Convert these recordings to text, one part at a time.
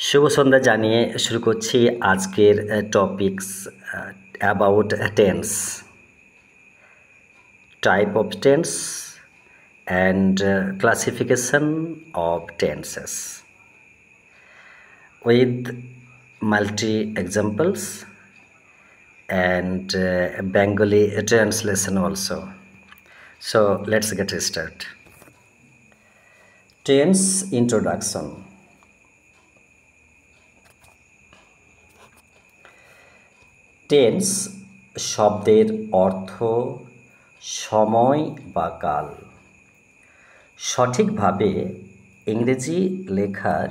শুভ সন্ধ্যা জানিয়ে শুরু করছি আজকের topics about tense, type of tense and classification of tenses with multi examples and Bengali translation also. So let's get started. Tense introduction. Tense শব্দের অর্থ সময় বা কাল। সঠিকভাবে ইংরেজি লেখার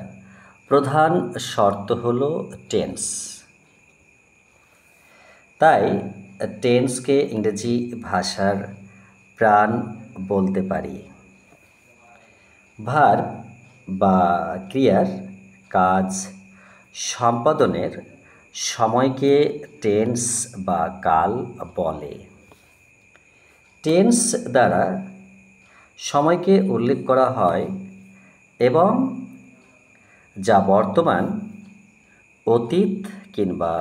প্রধান শর্ত হল টেন্স। তাই টেন্সকে ইংরেজি ভাষার প্রাণ বলতে পারি। ভার্ব বা ক্রিয়ার কাজ সম্পাদনের সময়কে টেন্স বা কাল বলে। টেন্স দ্বারা সময়কে উল্লেখ করা হয় এবং যা বর্তমান, অতীত কিংবা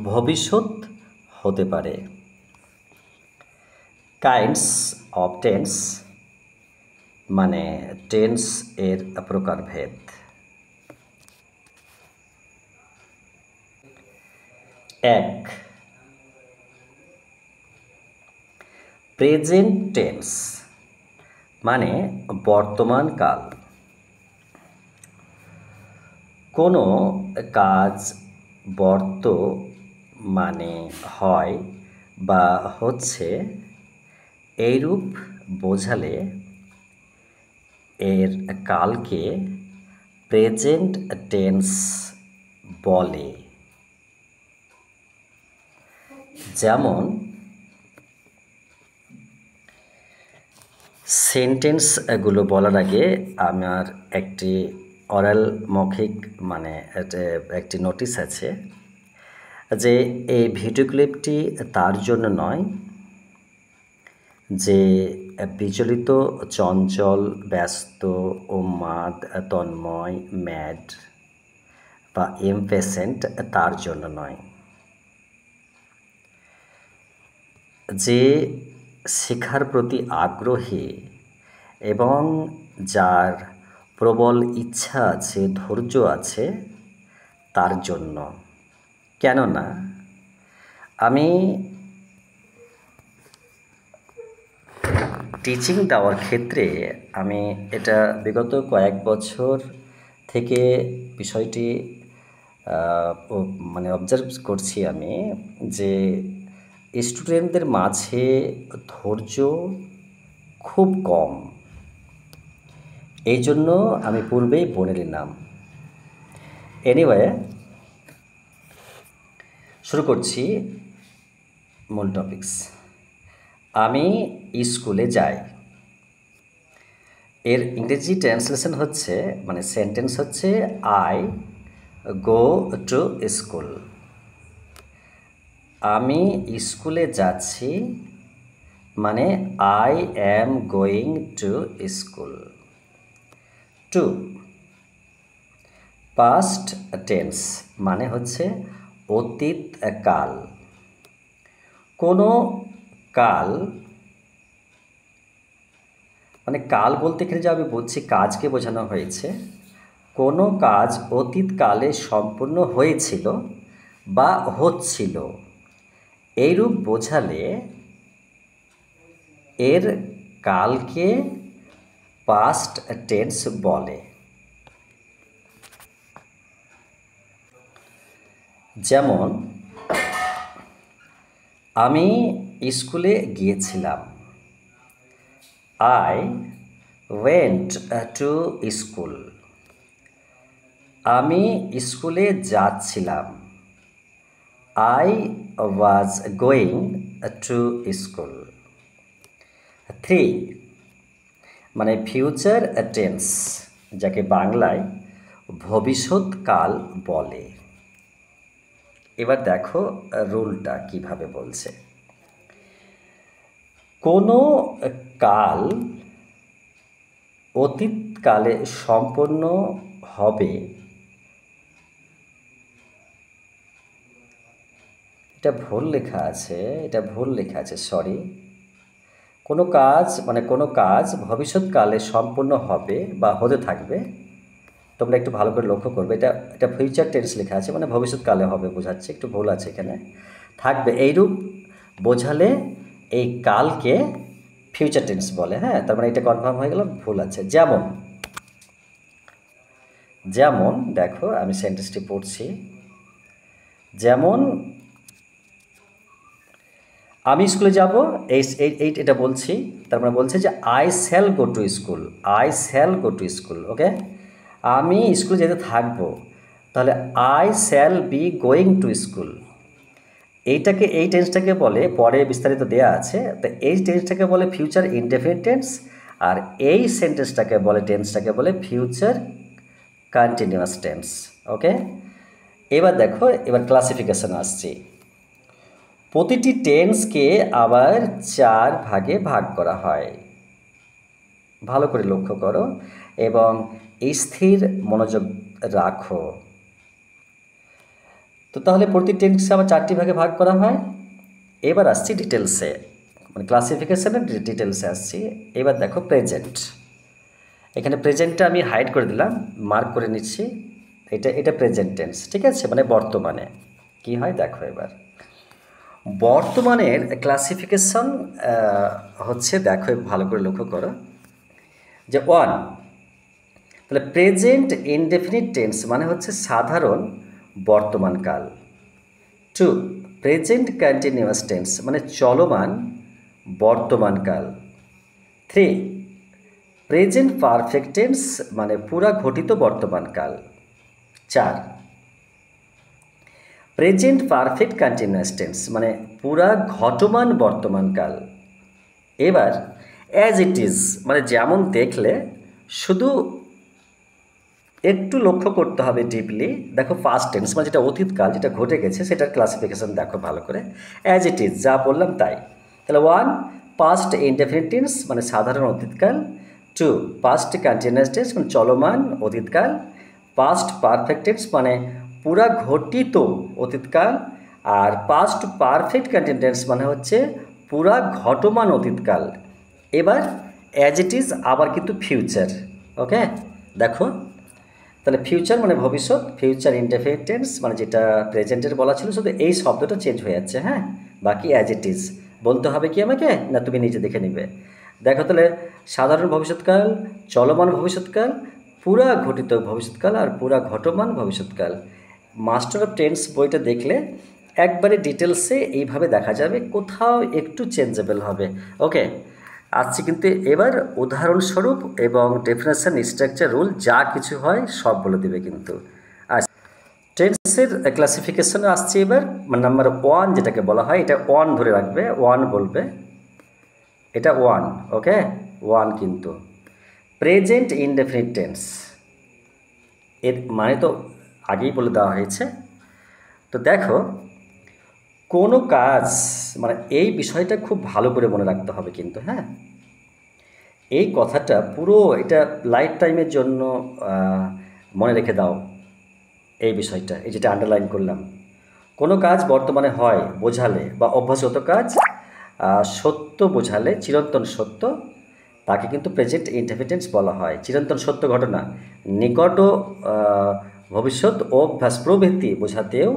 ভবিষ্যৎ হতে পারে। কাইন্ডস অফ টেন্স মানে টেন্স এর প্রকারভেদ। এক, প্রেজেন্ট টেন্স মানে বর্তমান কাল। কোনো কাজ বর্তমানে হয় বা হচ্ছে এইরূপ বোঝালে এর কালকে প্রেজেন্ট টেন্স বলে। যেমন সেন্টেন্সগুলো বলার আগে আমার একটি অরাল মৌখিক একটি নোটিশ আছে যে এই ভিডিও ক্লিপটি তার জন্য নয় যে বিচলিত, চঞ্চল, ব্যস্ত, উন্মাদ, তন্ময়, ম্যাড বা ইমপেশেন্ট তার জন্য নয়। যে শেখার প্রতি আগ্রহী এবং যার প্রবল ইচ্ছা আছে, ধৈর্য আছে তার জন্য। কেননা আমি টিচিং দেওয়ার ক্ষেত্রে আমি এটা বিগত কয়েক বছর থেকে বিষয়টি অবজার্ভ করছি আমি যে স্টুডেন্টদের মাঝে ধৈর্য খুব কম। এই জন্য আমি পূর্বেই বলে নিলাম। এনিওয়ে, শুরু করছি মূল টপিকস। আমি স্কুলে যাই। এর ইংরেজি ট্রান্সলেশন হচ্ছে সেন্টেন্স হচ্ছে আই গো টু স্কুল। আমি স্কুলে যাচ্ছি মানে I am going to school. To, past tense মানে হচ্ছে অতীত কাল। কোনো কাল কাল বলতে এখানে যে আমি বলছি কাজকে বোঝানো হয়েছে। কোনো কাজ অতীতকালে সম্পূর্ণ হয়েছিল বা হচ্ছিল এইরূপ বোঝালে এর কালকে পাস্ট টেন্স বলে। যেমন আমি স্কুলে গিয়েছিলাম। I went to school. আমি স্কুলে যাচ্ছিলাম। I was going to school. 3, future tense যাকে বাংলায় ভবিষ্যৎকাল বলে। এবার দেখো রুলটা কিভাবে বলছে। কোনো কাল অতীতকালে সম্পন্ন হবে এটা ভুল লেখা আছে, এটা ভুল লেখা আছে, সরি। কোনো কাজ মানে কোনো কাজ ভবিষ্যৎকালে সম্পূর্ণ হবে বা হতে থাকবে, তোমরা একটু ভালো করে লক্ষ্য করবে, এটা এটা ফিউচার টেন্স লেখা আছে, মানে ভবিষ্যৎকালে হবে বোঝাচ্ছে, একটু ভুল আছে এখানে। থাকবে এইরূপ বোঝালে এই কালকে ফিউচার টেন্স বলে, হ্যাঁ, তার মানে এটা কনফার্ম হয়ে গেল, ভুল আছে। যেমন যেমন দেখো আমি সেন্টেন্সটি পড়ছি, যেমন আমি স্কুলে যাব, এটা বলছি, তার মানে বলছে যে I shall go to school, I shall go to school, okay. আমি স্কুলে যেতে থাকবো, তাহলে I shall be going to school. এইটাকে, এই টেন্সটাকে বলে, পরে বিস্তারিত দেয়া আছে, তো এই টেন্সটাকে বলে ফিউচার ইনডেফিনিট টেন্স, আর এই সেন্টেন্সটাকে বলে, টেন্সটাকে বলে ফিউচার কন্টিনিউয়াস টেন্স, ওকে। এবার দেখো, এবার ক্লাসিফিকেশন আসছি। প্রতিটি টেন্সকে আবার 4 ভাগে ভাগ করা হয়, ভালো করে লক্ষ্য করো এবং স্থির মনোযোগ রাখো। তো তাহলে প্রতি টেন্সকে আবার 4টি ভাগে ভাগ করা হয়। এবার আসছি ডিটেলসে, মানে ক্লাসিফিকেশনের ডিটেলসে আসছি। এবার দেখো প্রেজেন্ট, এখানে প্রেজেন্টটা আমি হাইড করে দিলাম, মার্ক করে নিচ্ছি, এটা প্রেজেন্ট টেন্স, ঠিক আছে, মানে বর্তমানে কি হয় দেখো। এবার বর্তমানের ক্লাসিফিকেশন হচ্ছে, দেখো ভালো করে লক্ষ্য করো, যে 1, তাহলে প্রেজেন্ট ইনডেফিনিট টেন্স মানে হচ্ছে সাধারণ বর্তমানকাল। 2, প্রেজেন্ট কন্টিনিউয়াস টেন্স মানে চলমান বর্তমানকাল। 3, প্রেজেন্ট পারফেক্ট টেন্স মানে পুরা ঘটিত বর্তমানকাল। 4, প্রেজেন্ট পারফেক্ট কন্টিনিউয়াস টেন্স মানে পুরা ঘটমান বর্তমানকাল। এবার অ্যাজ ইট ইজ মানে যেমন দেখলে, শুধু একটু লক্ষ্য করতে হবে ডিপলি। দেখো পাস্ট টেন্স মানে যেটা অতীতকাল, যেটা ঘটে গেছে, সেটার ক্লাসিফিকেশন দেখো ভালো করে। অ্যাজ ইট ইজ যা বললাম তাই। তাহলে 1, পাস্ট ইনডেফিনিট টেন্স মানে সাধারণ অতীতকাল। 2, পাস্ট কন্টিনিউয়াস টেন্স মানে চলমান অতীতকাল। পাস্ট পারফেক্ট টেন্স মানে পুরা ঘটিত অতীতকাল। আর পাস্ট পারফেক্ট কন্টিনিউয়াস মানে হচ্ছে পুরা ঘটমান অতীতকাল। এবার অ্যাজ ইট ইজ আবার কিন্তু ফিউচার, ওকে। দেখো তাহলে ফিউচার মানে ভবিষ্যৎ, ফিউচার ইনডেফিনিট টেন্স মানে যেটা প্রেজেন্টের বলা ছিল, শুধু এই শব্দটা চেঞ্জ হয়ে যাচ্ছে, হ্যাঁ। বাকি অ্যাজ ইট ইজ বলতে হবে কি আমাকে, না তুমি নিজে দেখে নিবে। দেখো তাহলে সাধারণ ভবিষ্যৎকাল, চলমান ভবিষ্যৎকাল, পুরা ঘটিত ভবিষ্যৎকাল আর পুরা ঘটমান ভবিষ্যৎকাল। মাস্টার অফ টেন্স বইটা দেখলে একবারে ডিটেলসে এইভাবে দেখা যাবে, কোথাও একটু চেঞ্জেবল হবে, ওকে। আসছি কিন্তু এবার উদাহরণস্বরূপ এবং ডেফিনেশন, স্ট্রাকচার, রুল যা কিছু হয় সব বলে দেবে কিন্তু। আর টেন্সের ক্লাসিফিকেশনে আসছে এবার, নাম্বার 1 যেটাকে বলা হয়, এটা 1 ধরে রাখবে, 1 বলবে, এটা 1, ওকে, 1 কিন্তু প্রেজেন্ট ইনডেফিনিট টেন্স, এর মানে তো আগেই বলে দেওয়া হয়েছে। তো দেখো কোনো কাজ মানে এই বিষয়টা খুব ভালো করে মনে রাখতে হবে কিন্তু, হ্যাঁ। এই কথাটা পুরো এটা লাইফ টাইমের জন্য মনে রেখে দাও এই বিষয়টা, এই যেটা আন্ডারলাইন করলাম। কোনো কাজ বর্তমানে হয় বোঝালে বা অভ্যাসগত কাজ সত্য বোঝালে, চিরন্তন সত্য, তাকে কিন্তু প্রেজেন্ট ইনডেফিনিট বলা হয়। চিরন্তন সত্য ঘটনা, নিকট ভবিষ্যৎ অভ্যাস প্রভৃতি বোঝাতেও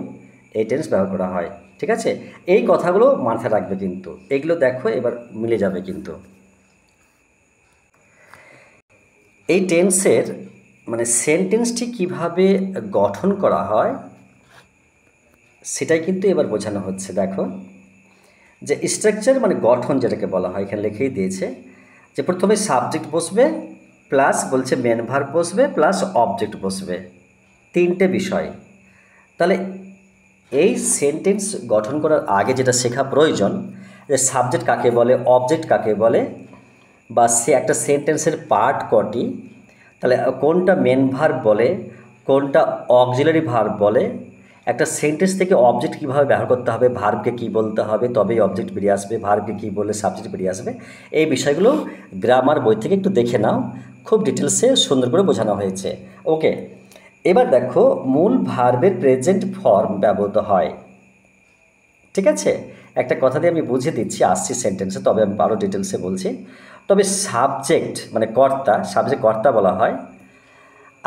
এই টেন্স ব্যবহার করা হয়, ঠিক আছে। এই কথাগুলো মাথায় রাখবে কিন্তু, এগুলো দেখো এবার মিলে যাবে কিন্তু। এই টেন্সের মানে সেন্টেন্সটি কিভাবে গঠন করা হয় সেটাই কিন্তু এবার বোঝানো হচ্ছে। দেখো যে স্ট্রাকচার মানে গঠন যেটাকে বলা হয়, এখানে লিখেই দিয়েছে যে প্রথমে সাবজেক্ট বসবে, প্লাস বলছে মেন ভার্ব বসবে, প্লাস অবজেক্ট বসবে, 3টে বিষয়। তাহলে এই সেন্টেন্স গঠন করার আগে যেটা শেখা প্রয়োজন, যে সাবজেক্ট কাকে বলে, অবজেক্ট কাকে বলে, বা সে একটা সেন্টেন্সের পার্ট কটি, তাহলে কোনটা মেন ভার্ব বলে, কোনটা অক্সিলারি ভার্ব বলে, একটা সেন্টেন্স থেকে অবজেক্ট কীভাবে ব্যবহার করতে হবে, ভার্বকে কী বলতে হবে তবেই অবজেক্ট বেরিয়ে আসবে, ভার্বকে কী বললে সাবজেক্ট বেরিয়ে আসবে, এই বিষয়গুলো গ্রামার বই থেকে একটু দেখে নাও, খুব ডিটেলসে সুন্দর করে বোঝানো হয়েছে, ওকে। এবার দেখো মূল ভার্বের প্রেজেন্ট ফর্ম ব্যবহৃত হয়, ঠিক আছে, একটা কথা দিয়ে আমি বুঝিয়ে দিচ্ছি, আসছি সেন্টেন্সে, তবে আমি আরও ডিটেলসে বলছি। তবে সাবজেক্ট মানে কর্তা, সাবজেক্ট কর্তা বলা হয়।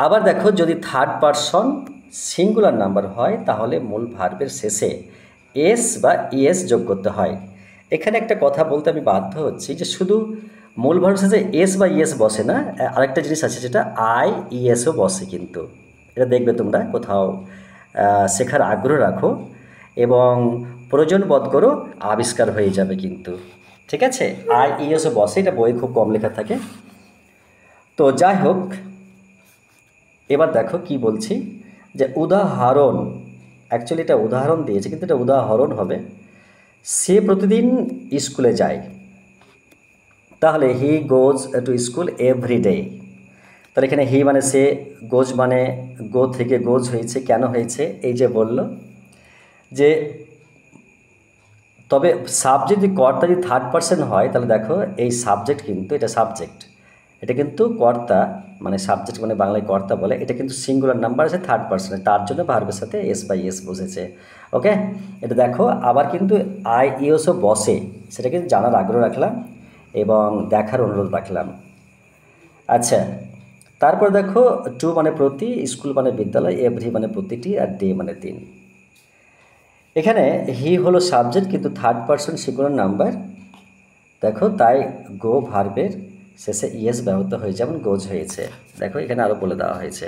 আবার দেখো, যদি থার্ড পারসন সিঙ্গুলার নাম্বার হয় তাহলে মূল ভার্বের শেষে এস বা ইএস যোগ করতে হয়। এখানে একটা কথা বলতে আমি বাধ্য হচ্ছি যে শুধু মূল ভার্বের শেষে এস বা ইএস বসে না, আরেকটা জিনিস আছে যেটা আই ইএসও বসে কিন্তু। এটা দেখবে তোমরা কোথাও শেখার আগ্রহ রাখো এবং প্রয়োজন বোধ করো, আবিষ্কার হয়ে যাবে কিন্তু। ঠিক আছে, আই ইএসও বসে, এটা বই খুব কম লেখা থাকে। তো যাই হোক, এবার দেখো কি বলছি, যে উদাহরণ, অ্যাকচুয়ালি এটা উদাহরণ দিয়েছে কিন্তু এটা উদাহরণ হবে। সে প্রতিদিন স্কুলে যায়, তাহলে he goes to school every day. তাহলে এখানে হি মানে সে, গোজ মানে গো থেকে গোজ হয়েছে, কেন হয়েছে, এই যে বলল যে, তবে সাবজেক্ট যদি কর্তা যদি থার্ড পারসন হয় তাহলে দেখো এই সাবজেক্ট কিন্তু, এটা সাবজেক্ট, এটা কিন্তু কর্তা, মানে সাবজেক্ট মানে বাংলায় কর্তা বলে, এটা কিন্তু সিঙ্গুলার নাম্বার আছে থার্ড পারসনে, তার জন্য ভার্বের সাথে এস বাই এস বসেছে। ওকে, এটা দেখো আবার কিন্তু আই ইউসও বসে, সেটা কিন্তু জানার আগ্রহ রাখলাম এবং দেখার অনুরোধ রাখলাম। আচ্ছা, তারপর দেখো টু মানে প্রতি, স্কুল মানে বিদ্যালয়, এভরি মানে প্রতিটি, আর ডে মানে দিন। এখানে হি হলো সাবজেক্ট কিন্তু থার্ড পারসন সিঙ্গুলার নাম্বার, দেখো তাই গো ভার্বের শেষে ইএস ব্যবহৃত হয়ে যেমন গোজ হয়েছে, দেখো এখানে আরও বলে দেওয়া হয়েছে।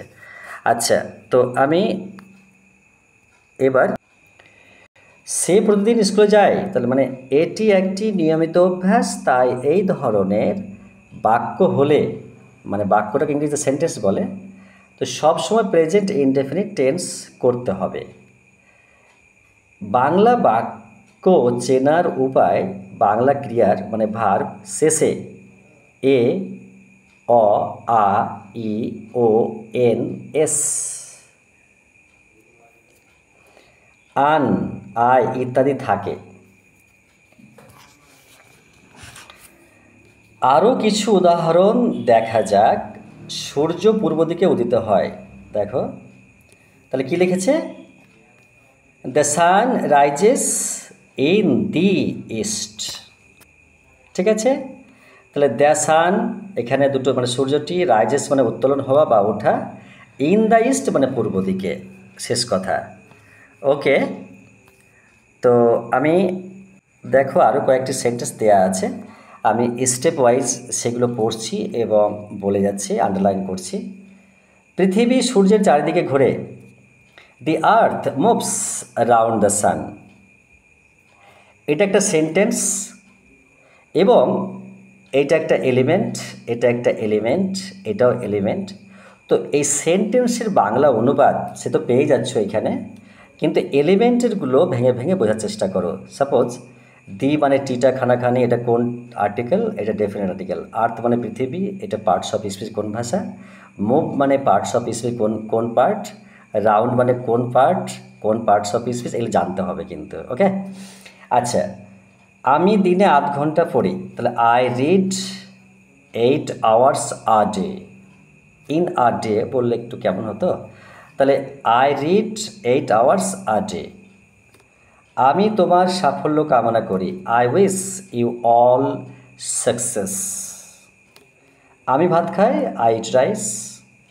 আচ্ছা, তো আমি এবার সে প্রতিদিন স্কুলে যায়, তাহলে মানে এটি একটি নিয়মিত অভ্যাস, তাই এই ধরনের বাক্য হলে, মানে বাক্যটাকে ইংরেজিতে সেন্টেন্স বলে, তো সবসময় প্রেজেন্ট ইনডেফিনিট টেন্স করতে হবে। বাংলা বাক্য চেনার উপায়, বাংলা ক্রিয়ার মানে ভার্ব শেষে এ, অ, আ, ই, ও, এন, এস, আন, আই ইত্যাদি থাকে। আরও কিছু উদাহরণ দেখা যাক। সূর্য পূর্ব দিকে উদিত হয়, দেখো তাহলে কি লিখেছে, the sun rises in the east. ঠিক আছে, তাহলে দ্য সান এখানে দুটো মানে সূর্যটি, রাইজেস মানে উত্তোলন হওয়া বা ওঠা, ইন দ্য ইস্ট মানে পূর্ব দিকে, শেষ কথা। ওকে, তো আমি দেখো আরও কয়েকটি সেন্টেন্স দেওয়া আছে, আমি স্টেপ ওয়াইজ সেগুলো পড়ছি এবং বলে যাচ্ছি, আন্ডারলাইন করছি। পৃথিবী সূর্যের চারিদিকে ঘোরে, the earth moves around the sun. এটা একটা সেন্টেন্স এবং এইটা একটা এলিমেন্ট, এটা একটা এলিমেন্ট, এটাও এলিমেন্ট। তো এই সেন্টেন্সের বাংলা অনুবাদ সে তো পেয়ে যাচ্ছ এখানে, কিন্তু এলিমেন্টেরগুলো ভেঙে ভেঙে বোঝার চেষ্টা করো। সাপোজ দি মানে টিটা খানাখানি, এটা কোন আর্টিকেল, এটা ডেফিনেট আর্টিকেল। আর্থ মানে পৃথিবী, এটা পার্টস অফ স্পিচ কোন ভাষা। মুভ মানে পার্টস অফ স্পিচ কোন কোন পার্ট। রাউন্ড মানে কোন পার্ট, কোন পার্টস অফ স্পিচ, এগুলো জানতে হবে কিন্তু। ওকে, আচ্ছা, আমি দিনে 8 ঘন্টা পড়ি, তাহলে I read 8 hours a day. In a day বললে একটু কেমন হতো, তাহলে I read 8 hours a day. আমি তোমার সাফল্য কামনা করি, I wish you all success. আমি ভাত খাই, আই ইট রাইস।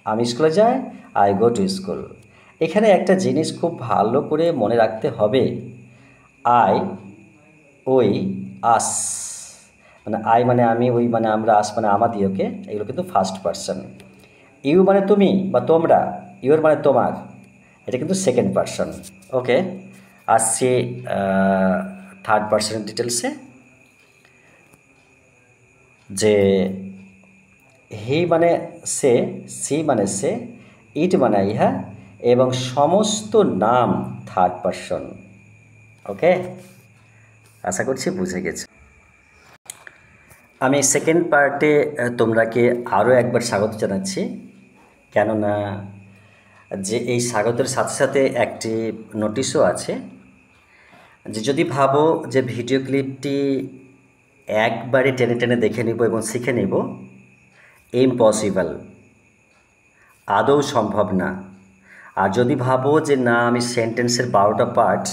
আমি স্কুলে যাই, আই গো টু স্কুল। এখানে একটা জিনিস খুব ভালো করে মনে রাখতে হবে, আই, ওই, আস, মানে আই মানে আমি, ওই মানে আমরা, আস মানে আমাদিওকে, এগুলো কিন্তু ফার্স্ট পারসন। ইউ মানে তুমি বা তোমরা, ইউর মানে তোমার, এটা কিন্তু সেকেন্ড পারসন। ওকে, আসছি থার্ড পারসনের ডিটেলসে, যে হি মানে সে, সি মানে সে, ইট মানে ইহা, এবং সমস্ত নাম থার্ড পারসন। ওকে, আশা করছি বুঝে গেছে। আমি সেকেন্ড পার্টে তোমরাকে আরও একবার স্বাগত জানাচ্ছি, কেননা যে এই স্বাগতের সাথে সাথে একটি নোটিশও আছে, যে যদি ভাবো যে ভিডিও ক্লিপটি একবারে টেনে টেনে দেখে নিব এবং শিখে নিব, ইম্পসিবল, আদৌ সম্ভব না। আর যদি ভাবো যে না আমি সেন্টেন্সের 12টা পার্ট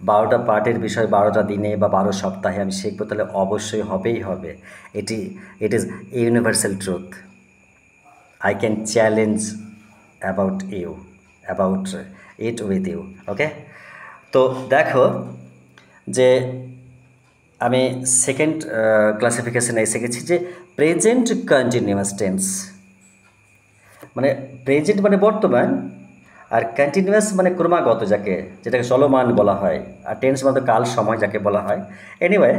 12টা পার্টের বিষয় 12টা দিনে বা 12 সপ্তাহে আমি শিখবো, তাহলে অবশ্যই হবেই হবে। It is universal truth. I can challenge about it with you. Okay, তো দেখো যে আমি সেকেন্ড ক্লাসিফিকেশনে এসে গেছি যে প্রেজেন্ট কন্টিনিউয়াস টেন্স, মানে প্রেজেন্ট মানে বর্তমান, আর কন্টিনিউয়াস মানে ক্রমাগত, যেটাকে চলমান বলা হয়, আর টেন্স মানে কাল সময় যাকে বলা হয়। এনিওয়ে,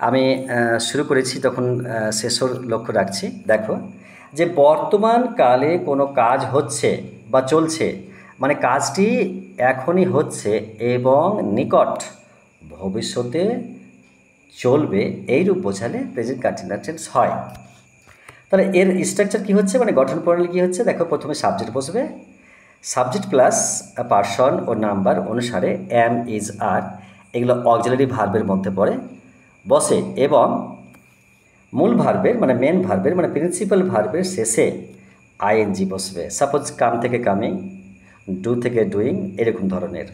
আমি শুরু করেছি, তখন শেষর লক্ষ্য রাখছি। দেখো যে বর্তমান কালে কোনো কাজ হচ্ছে বা চলছে, মানে কাজটি এখনই হচ্ছে এবং নিকট ভবিষ্যতে চলবে, এইরূপ বোঝালে প্রেজেন্ট কন্টিনিউয়াস টেন্স হয়। তাহলে এর স্ট্রাকচার কী হচ্ছে, মানে গঠন প্রণালী কী হচ্ছে? দেখো, প্রথমে সাবজেক্ট বসবে, সাবজেক্ট প্লাস পার্সন ও নাম্বার অনুসারে এম, ইজ, আর এগুলো অক্সিলারি ভার্বের মধ্যে পড়ে বসে, এবং মূল ভার্বের মানে মেন ভার্বের মানে প্রিন্সিপাল ভার্বের শেষে আইএনজি বসবে। সাপোজ কাম থেকে কামিং, ডু থেকে ডুইং, এরকম ধরনের।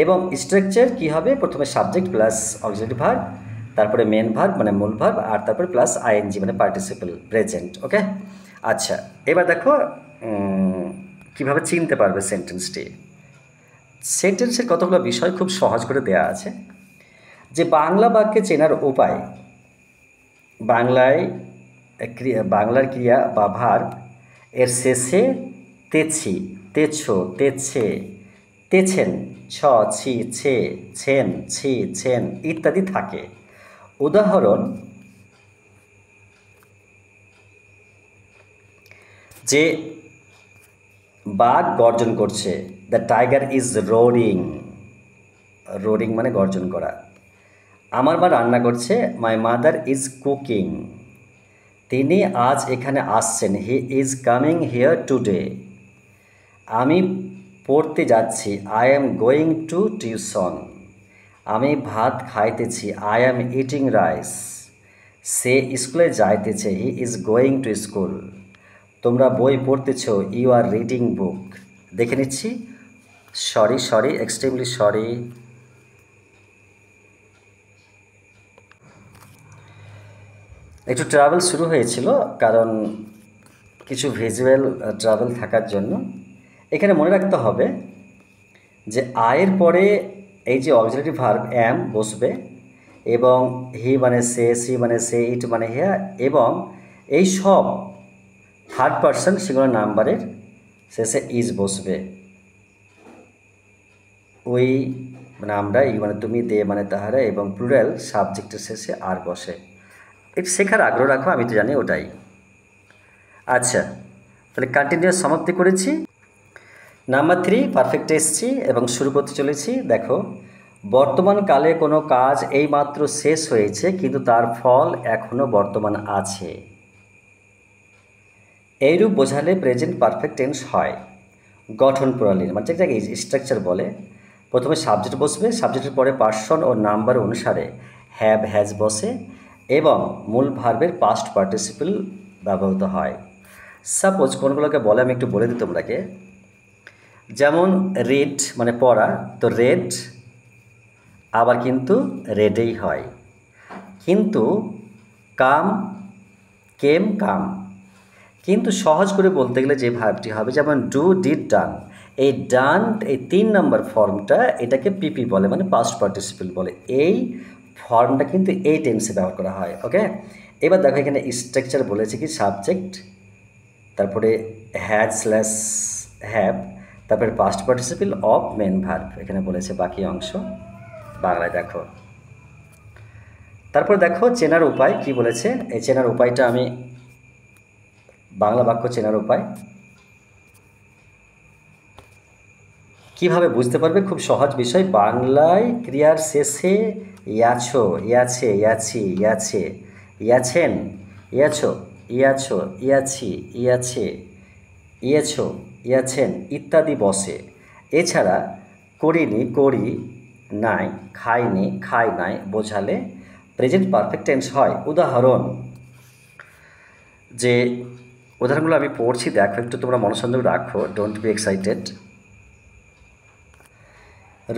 এবং স্ট্রাকচার কী হবে? প্রথমে সাবজেক্ট প্লাস অক্সিলারি ভার্ব, তারপরে মেন ভার্ব মানে মূল ভার্ব, আর তারপরে প্লাস আইএনজি মানে পার্টিসিপল প্রেজেন্ট। ওকে, আচ্ছা, এবার দেখো কীভাবে চিনতে পারবে সেন্টেন্সটি। সেন্টেন্সের কতগুলো বিষয় খুব সহজ করে দেয়া আছে, যে বাংলা বাক্যে চেনার উপায়। বাংলার ক্রিয়া বা ভার্ব এর শেষে তেছি, তেছো, তেছে, তেছেন, ছ, ছি, ছে, ছেন, ছি, ছেন ইত্যাদি থাকে। উদাহরণ, যে বাঘ গর্জন করছে, the tiger is roaring, roaring মানে গর্জন করা। আমার মা রান্না করছে, মাই মাদার ইজ কুকিং, তিনি আজ এখানে আসছেন, he is coming here today. আমি পড়তে যাচ্ছি, I am going two tuition. আমি ভাত খাইতেছি, আই অ্যাম ইটিং রাইস। সে স্কুলে যাইতেছে, he is going to school. তোমরা বই পড়তেছ, ইউ আর রিডিং বুক। দেখে নিচ্ছি, সরি, এক্সট্রিমলি সরি। একটু ট্রাভেল শুরু হয়েছিল, কারণ কিছু ভিজুয়াল ট্রাভেল থাকার জন্য। এখানে মনে রাখতে হবে যে আয়ের পরে এই যে অক্সিলারি ভার্ব অ্যাম বসবে, এবং হি মানে সে, সি মানে সে, ইট মানে হেয়া, এবং এই সব থার্ড পারসন সিঙ্গুলার নাম্বারের শেষে ইজ বসবে। উই মানে আমরা, ই মানে তুমি, দে মানে তাহারা, এবং প্লুরাল সাবজেক্টের শেষে আর বসে। একটু শেখার আগ্রহ রাখো, আমি তো জানি ওটাই। আচ্ছা, তাহলে কন্টিনিউয়াস সমাপ্তি করেছি। নাম্বার 3 পারফেক্টে এসেছি এবং শুরু করতে চলেছি। দেখো, বর্তমান কালে কোনো কাজ এইমাত্র শেষ হয়েছে, কিন্তু তার ফল এখনও বর্তমান আছে, এইরূপ বোঝালে প্রেজেন্ট পারফেক্ট টেন্স হয়। গঠন প্রণালীর মানে যেটাকে স্ট্রাকচার বলে, প্রথমে সাবজেক্ট বসবে, সাবজেক্টের পরে পার্সন ও নাম্বার অনুসারে হ্যাভ, হ্যাজ বসে, এবং মূল ভার্বের পাস্ট পার্টিসিপল ব্যবহৃত হয়। সাপোজ কোনগুলোকে বলে আমি একটু বলে দিই তোমরাকে। যেমন রিড মানে পড়া, তো রেড আবার কিন্তু রেডেই হয়। কিন্তু কাম, কাম। কিন্তু সহজ করে বলতে গেলে যে ভার্বটি হবে, যেমন ডু, ডিড, ডান। এই ডান, এই 3 নম্বর ফর্মটা, এটাকে পিপি বলে, মানে পাস্ট পার্টিসিপল বলে। এই ফর্মটা কিন্তু এই টেন্সে ব্যবহার করা হয়। ওকে, এবার দেখো এখানে স্ট্রাকচার বলেছে কি, সাবজেক্ট, তারপরে হ্যাজ স্ল্যাশ হ্যাভ, তারপরে past participle of main verb, এখানে বলেছে বাকি অংশ বাংলায়। দেখো, তারপর দেখো চেনার উপায় কি বলেছে। এই চেনার উপায়টা আমি বাংলা বাক্য চেনার উপায় কিভাবে বুঝতে পারবে, খুব সহজ বিষয়। বাংলায় ক্রিয়ার শেষে ইয়াছো, ইয়াছে, ইয়াছি, ইয়াছে, ইয়াছেন, ইয়াছো, ইয়াছো, ইয়াছি, ইয়াছে, ইয়েছো, ইয়াছেন ইত্যাদি বসে। এছাড়া করিনি, করি নাই, খাইনি, খাই নাই বোঝালে প্রেজেন্ট পারফেক্ট টেন্স হয়। উদাহরণ, যে উদাহরণগুলো আমি পড়ছি, দেখো একটু তোমরা মনোসংযোগ রাখো, ডোন্ট বি এক্সাইটেড।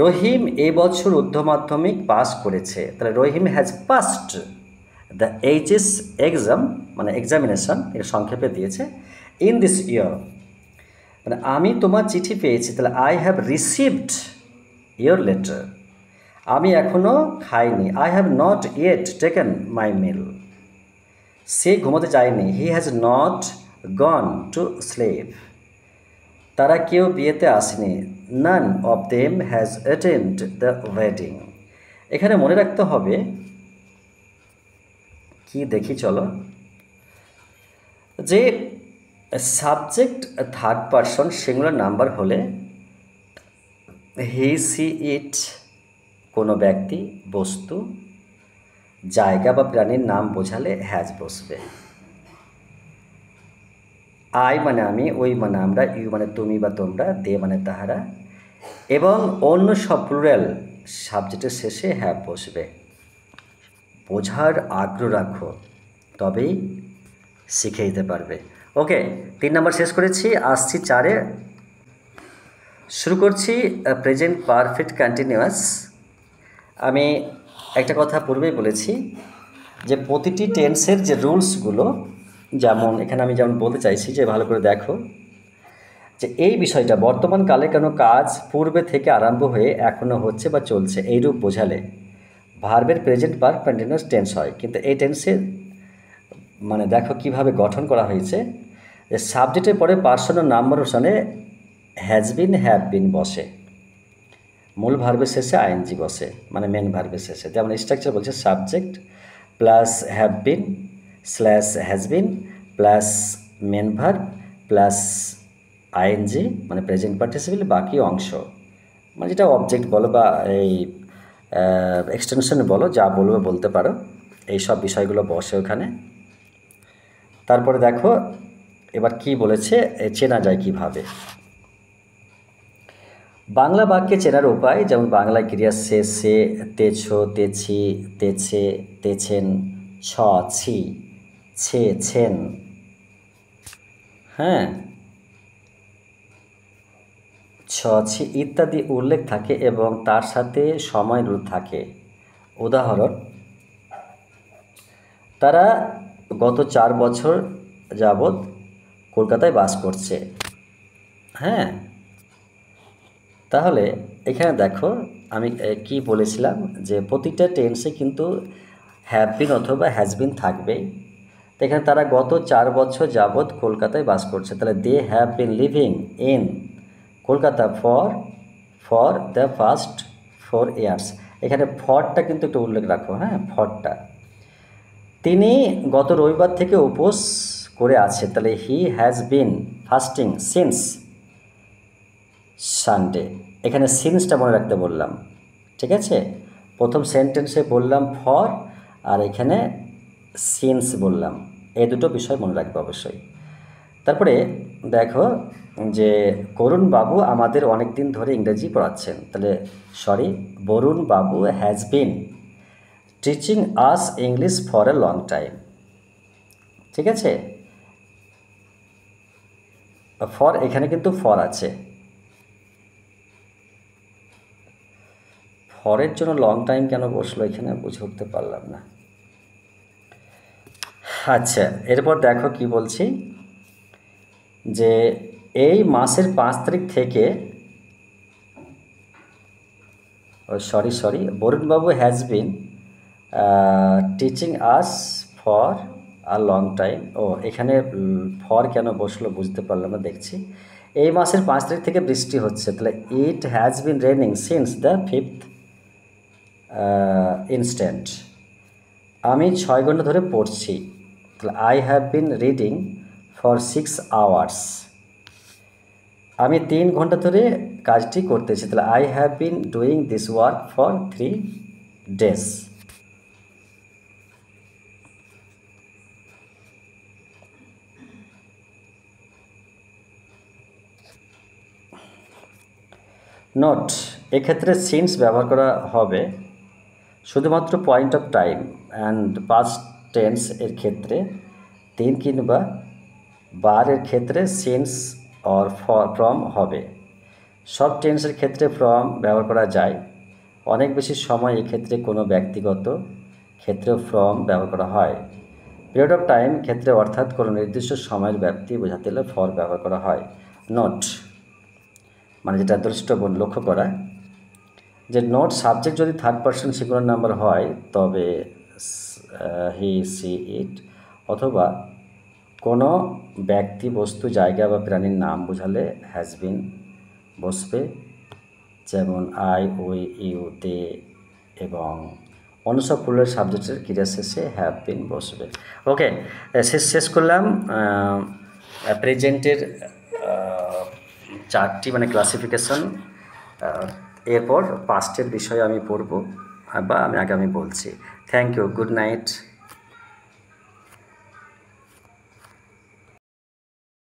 রহিম এই বছর উচ্চ মাধ্যমিক পাস করেছে, তাহলে Rahim has passed the HS exam, মানে এক্সামিনেশন, এটা সংক্ষেপে দিয়েছে, ইন দিস ইয়ার। মানে আমি তোমার চিঠি পেয়েছি, তাহলে I have received your letter. আমি এখনও খাইনি, I have not yet taken my meal. সে ঘুমোতে যায়নি, he has not gone to sleep. তারা কেউ বিয়েতে আসেনি, none of them has attend the wedding. এখানে মনে রাখতে হবে কি, দেখি চলো, যে subject third person singular number হলে হি সি ইট কোনো ব্যক্তি, বস্তু, জায়গা বা প্রাণীর নাম বোঝালে হ্যাজ বসবে। আই মানে আমি, ওই মানে আমরা, ইউ মানে তুমি বা তোমরা, দে মানে তাহারা, এবং অন্য সব প্লুরাল সাবজেক্টের শেষে হ্যাভ বসবে। বোঝার আগ্রহ রাখো, তবেই শিখে দিতে পারবে। ওকে, 3 নাম্বার শেষ করেছি, আসছি 4-এ। শুরু করছি প্রেজেন্ট পারফেক্ট কন্টিনিউয়াস। আমি একটা কথা পূর্বেই বলেছি যে প্রতিটি টেন্সের যে রুলসগুলো, যেমন এখানে আমি যেমন বলতে চাইছি যে ভালো করে দেখো যে এই বিষয়টা বর্তমান কালে কোনো কাজ পূর্বে থেকে আরম্ভ হয়ে এখনও হচ্ছে বা চলছে এইরূপ বোঝালে ভার্বের প্রেজেন্ট পারফেক্ট কন্টিনিউয়াস টেন্স হয়। কিন্তু এই টেন্সের মানে দেখো কিভাবে গঠন করা হয়েছে, যে সাবজেক্টের পরে পার্সন ও নাম্বার অনুসারে হ্যাজ বিন, হ্যাভ বিন বসে, মূল ভার্বের শেষে আইএনজি বসে, মানে মেন ভার্বের শেষে। যেমন স্ট্রাকচার বলছে subject plus have been slash has been plus main verb plus ING, মানে প্রেজেন্ট পার্টিসিপল, বাকি অংশ মানে যেটা অবজেক্ট বলো বা এই এক্সটেনশন বলো, যা বলবে বলতে পারো, এই সব বিষয়গুলো বসে ওখানে। তারপরে দেখো এবার কি বলেছে, চেনা যায় কিভাবে। বাংলা বাক্যে চেনার উপায়, যেমন বাংলায় ক্রিয়া শেষে তেছো, তেছি, তেছে, তেছেন, ছ, ছি, ছে, ছেন, হ্যাঁ, ছ, ছি ইত্যাদি উল্লেখ থাকে এবং তার সাথে সময় রূপ থাকে। উদাহরণ, তারা গত 4 বছর যাবৎ কলকাতায় বাস করছে। হ্যাঁ, তাহলে এখানে দেখো আমি কি বলেছিলাম যে প্রতিটা টেন্সে কিন্তু হ্যাভ বিন অথবা হ্যাজ বিন থাকবেই। তো এখানে তারা গত 4 বছর যাবৎ কলকাতায় বাস করছে, তাহলে they have been living in Kolkata for the first 4 years. এখানে ফরটা কিন্তু একটু উল্লেখ রাখো, হ্যাঁ, ফরটা। তিনি গত রবিবার থেকে উপোস করে আছে, তাহলে he has been fasting since Sunday. এখানে সিন্সটা মনে রাখতে বললাম, ঠিক আছে। প্রথম সেন্টেন্সে বললাম ফর, আর এখানে সিন্স বললাম, এই দুটো বিষয় মনে রাখবে অবশ্যই। তারপরে দেখো যে করুণ বাবু আমাদের অনেক দিন ধরে ইংরেজি পড়াচ্ছেন, তাহলে বরুণ বাবু has been teaching us English for a long time, ঠিক আছে। ফর এখানে কিন্তু ফর আছে, ফরের জন্য লং টাইম কেন বসলো এখানে বুঝে উঠতে পারলাম না। আচ্ছা, এরপর দেখো কি বলছি, যে এই মাসের 5 তারিখ থেকে বরুণবাবু has been teaching us for a long time. ও এখানে ফর কেন বসলো বুঝতে পারলাম না, দেখছি। এই মাসের 5 তারিখ থেকে বৃষ্টি হচ্ছে, তাহলে it has been raining since the 5th instant. আমি 6 ঘন্টা ধরে পড়ছি, তাহলে I have been reading for 6 hours. আমি 3 ঘন্টা ধরে কাজটি করতেছি, তাহলে I have been doing this work for 3 days. Note, এক্ষেত্রে সিন্স ব্যবহার করা হবে শুধুমাত্র point of time and past tense এর ক্ষেত্রে। 3 কিংবা বার এর ক্ষেত্রে সিন্স অর ফ্রম হবে। সব টেন্সের ক্ষেত্রে ফ্রম ব্যবহার করা যায়। অনেক বেশি সময় এক্ষেত্রে কোনো ব্যক্তিগত ক্ষেত্রেও ফ্রম ব্যবহার করা হয়। পিরিয়ড অফ টাইম ক্ষেত্রে অর্থাৎ কোনো নির্দিষ্ট সময়ের ব্যাপ্তি বোঝাতে হলে ফর ব্যবহার করা হয়। নোট মানে যেটা লক্ষ্য করা যে নোট সাবজেক্ট যদি থার্ড পারসন সিঙ্গুলার নাম্বার হয় তবে হি সি ইট, অথবা কোনো ব্যক্তি বস্তু জায়গা বা প্রাণীর নাম বোঝালে হ্যাজ বিন বসবে, যেমন আই উই ইউ দে, এবং অন্য সব ফুলের সাবজেক্টের ক্রিয়া শেষে হ্যাভ বিন বসবে। ওকে, শেষ করলাম প্রেজেন্টের চারটি মানে ক্লাসিফিকেশন। এরপর পাস্টের বিষয়ে আমি পড়ব বা আমি আগামী বলছি। Thank you, good night.